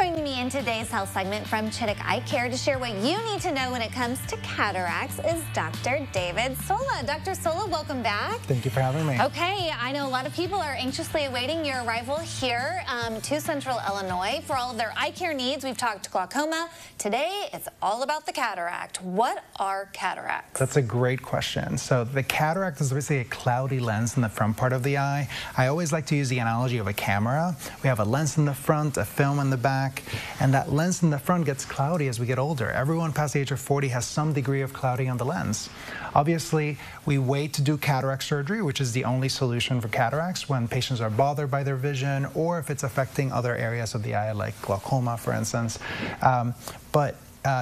Joining me in today's health segment from Chittick Eye Care to share what you need to know when it comes to cataracts is Dr. David Sola. Dr. Sola, welcome back. Thank you for having me. Okay, I know a lot of people are anxiously awaiting your arrival here to Central Illinois for all of their eye care needs. We've talked glaucoma. Today, it's all about the cataract. What are cataracts? That's a great question. So the cataract is basically a cloudy lens in the front part of the eye. I always like to use the analogy of a camera. We have a lens in the front, a film in the back, and that lens in the front gets cloudy as we get older. Everyone past the age of 40 has some degree of clouding on the lens. Obviously, we wait to do cataract surgery, which is the only solution for cataracts when patients are bothered by their vision or if it's affecting other areas of the eye, like glaucoma, for instance.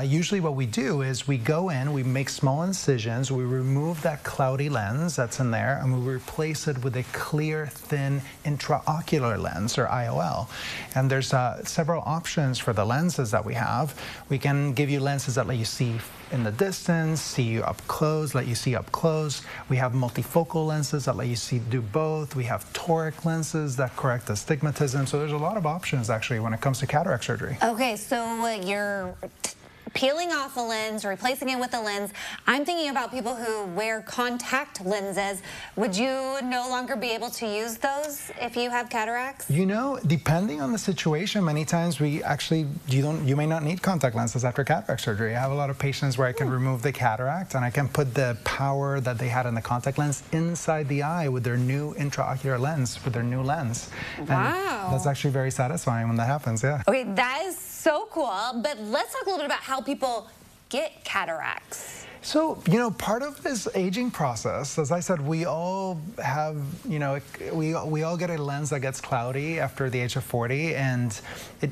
Usually what we do is we go in, we make small incisions, we remove that cloudy lens that's in there, and we replace it with a clear, thin intraocular lens, or IOL. And there's several options for the lenses that we have. We can give you lenses that let you see in the distance, see you up close, let you see up close. We have multifocal lenses that let you do both. We have toric lenses that correct astigmatism. So there's a lot of options, actually, when it comes to cataract surgery. Okay, so you're peeling off a lens, replacing it with a lens. I'm thinking about people who wear contact lenses. Would you no longer be able to use those if you have cataracts? You know, depending on the situation, many times you may not need contact lenses after cataract surgery. I have a lot of patients where I can remove the cataract and I can put the power that they had in the contact lens inside the eye with their new intraocular lens, with their new lens. Wow. And that's actually very satisfying when that happens, yeah. Okay, that is so cool, but let's talk a little bit about how people get cataracts. So, you know, part of this aging process, as I said, we all have, you know, we all get a lens that gets cloudy after the age of 40, and it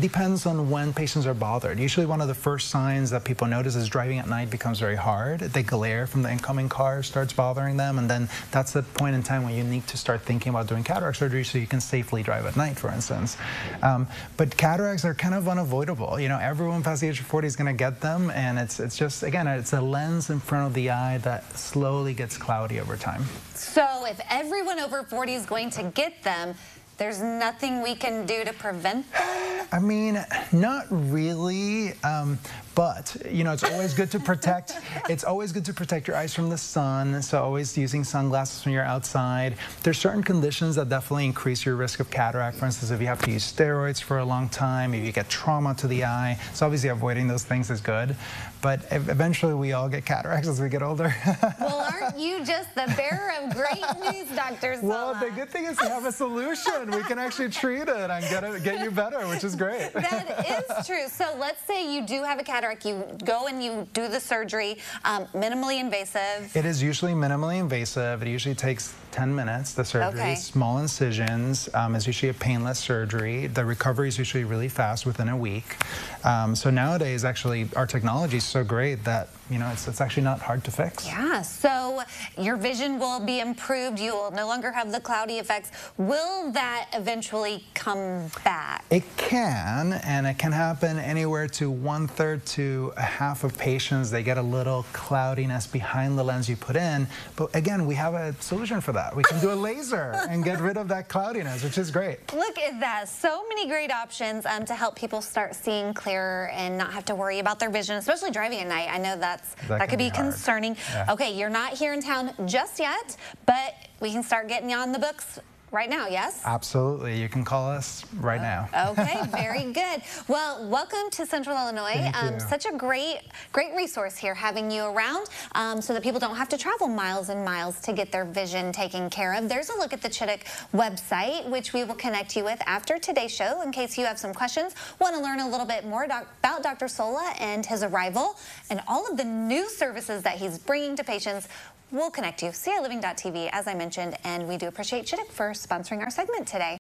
depends on when patients are bothered. Usually one of the first signs that people notice is driving at night becomes very hard. The glare from the incoming car starts bothering them, and then that's the point in time when you need to start thinking about doing cataract surgery so you can safely drive at night, for instance. But cataracts are kind of unavoidable. You know, everyone past the age of 40 is going to get them, and it's just, again, it's a lens in front of the eye that slowly gets cloudy over time. So if everyone over 40 is going to get them, there's nothing we can do to prevent them? I mean, not really, but you know, it's always good to protect. It's always good to protect your eyes from the sun. So always using sunglasses when you're outside. There's certain conditions that definitely increase your risk of cataract. For instance, if you have to use steroids for a long time, if you get trauma to the eye. So obviously avoiding those things is good. But eventually we all get cataracts as we get older. Well, aren't you just the bearer of great news, Dr. Sola? Well, the good thing is we have a solution. We can actually treat it and get you better, which is great. That is true. So let's say you do have a cataract. You go and you do the surgery, minimally invasive. It is usually minimally invasive. It usually takes 10 minutes, the surgery. Okay. Small incisions. It's usually a painless surgery. The recovery is usually really fast, within a week. So nowadays, actually, our technology is so great that, you know, it's actually not hard to fix. Yeah, so your vision will be improved. You will no longer have the cloudy effects. Will that eventually come back? It can, and it can happen anywhere to 1/3 to a half of patients. They get a little cloudiness behind the lens you put in. But again, we have a solution for that. We can do a laser and get rid of that cloudiness, which is great. Look at that. So many great options to help people start seeing clearer and not have to worry about their vision, especially driving at night. I know that could be concerning. Yeah. Okay, you're not here in town just yet, but we can start getting you on the books right now, yes? Absolutely. You can call us right now. Okay, very good. Well, welcome to Central Illinois. Thank you. Such a great resource here having you around so that people don't have to travel miles and miles to get their vision taken care of. There's a look at the Chittick website, which we will connect you with after today's show in case you have some questions, want to learn a little bit more about Dr. Sola and his arrival and all of the new services that he's bringing to patients. We'll connect you. CILiving.tv, as I mentioned, and we do appreciate Chittick for sponsoring our segment today.